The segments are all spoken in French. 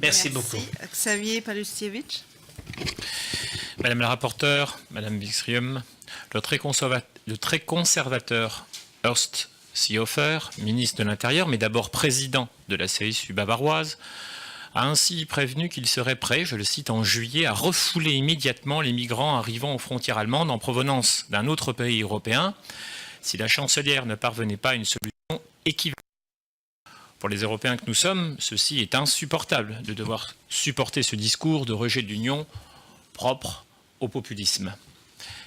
Merci beaucoup. Xavier Palustiewicz. Madame la rapporteure, Madame Wikström, le très conservateur Horst Seehofer, ministre de l'Intérieur, mais d'abord président de la CSU bavaroise, a ainsi prévenu qu'il serait prêt, je le cite, en juillet, à refouler immédiatement les migrants arrivant aux frontières allemandes en provenance d'un autre pays européen si la chancelière ne parvenait pas à une solution équivalente. Pour les Européens que nous sommes, ceci est insupportable de devoir supporter ce discours de rejet de l'Union propre au populisme.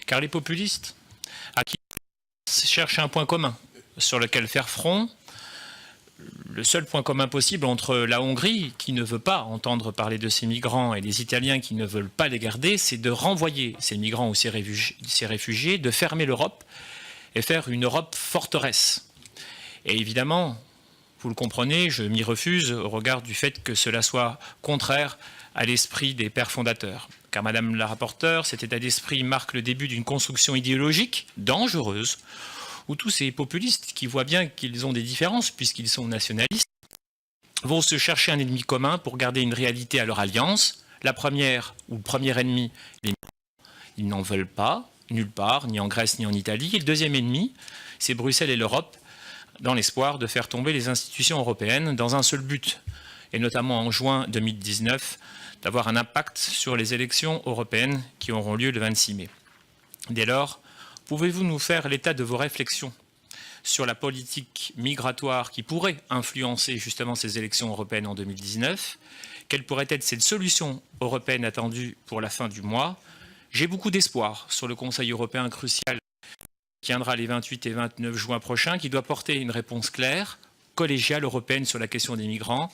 Car les populistes, à qui cherchent un point commun sur lequel faire front, le seul point commun possible entre la Hongrie, qui ne veut pas entendre parler de ces migrants, et les Italiens qui ne veulent pas les garder, c'est de renvoyer ces migrants ou ces réfugiés, de fermer l'Europe et faire une Europe forteresse. Et évidemment, vous le comprenez, je m'y refuse au regard du fait que cela soit contraire à l'esprit des pères fondateurs. Car Madame la rapporteure, cet état d'esprit marque le début d'une construction idéologique dangereuse, où tous ces populistes qui voient bien qu'ils ont des différences puisqu'ils sont nationalistes, vont se chercher un ennemi commun pour garder une réalité à leur alliance. La première, ou le premier ennemi, les migrants, ils n'en veulent pas, nulle part, ni en Grèce ni en Italie. Et le deuxième ennemi, c'est Bruxelles et l'Europe, dans l'espoir de faire tomber les institutions européennes dans un seul but, et notamment en juin 2019, d'avoir un impact sur les élections européennes qui auront lieu le 26 mai. Dès lors, pouvez-vous nous faire l'état de vos réflexions sur la politique migratoire qui pourrait influencer justement ces élections européennes en 2019 ? Quelle pourrait être cette solution européenne attendue pour la fin du mois ? J'ai beaucoup d'espoir sur le Conseil européen crucial qui tiendra les 28 et 29 juin prochains, qui doit porter une réponse claire, collégiale européenne sur la question des migrants.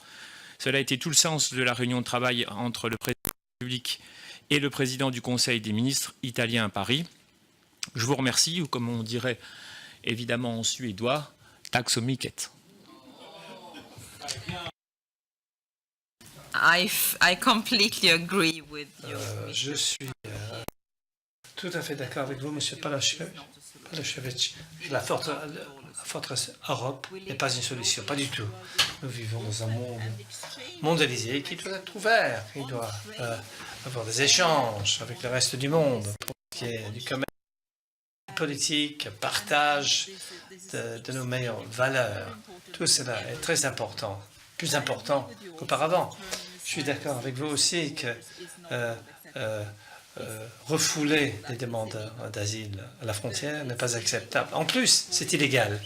Cela a été tout le sens de la réunion de travail entre le président de la République et le président du Conseil des ministres italien à Paris. Je vous remercie, ou comme on dirait évidemment en suédois, tack så mycket. I completely agree with you. Je suis tout à fait d'accord avec vous, Monsieur Palustiewicz. La forteresse Europe n'est pas une solution, pas du tout. Nous vivons dans un monde mondialisé qui doit être ouvert, qui doit avoir des échanges avec le reste du monde pour ce qui est du commerce politique, partage de nos meilleures valeurs. Tout cela est très important, plus important qu'auparavant. Je suis d'accord avec vous aussi que refouler les demandeurs d'asile à la frontière n'est pas acceptable. En plus, c'est illégal.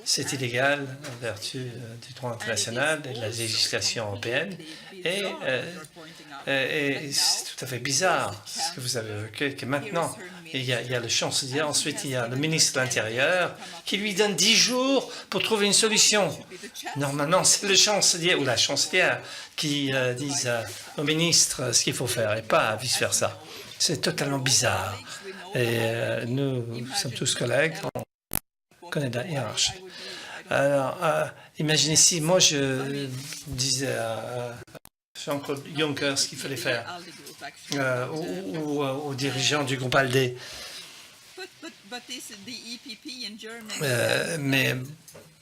C'est illégal en vertu du droit international et de la législation européenne. Et c'est tout à fait bizarre ce que vous avez évoqué, que maintenant, il y a le chancelier, ensuite il y a le ministre de l'Intérieur qui lui donne 10 jours pour trouver une solution. Normalement, c'est le chancelier ou la chancelière qui disent au ministre ce qu'il faut faire et pas vice-versa. C'est totalement bizarre. Et nous sommes tous collègues, on connaît la hiérarchie. Alors, imaginez si moi je disais à Jean-Claude Juncker ce qu'il fallait faire, ou aux dirigeants du groupe ALDE. Mais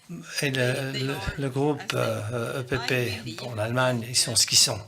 le groupe EPP, pour l'Allemagne, ils sont ce qu'ils sont.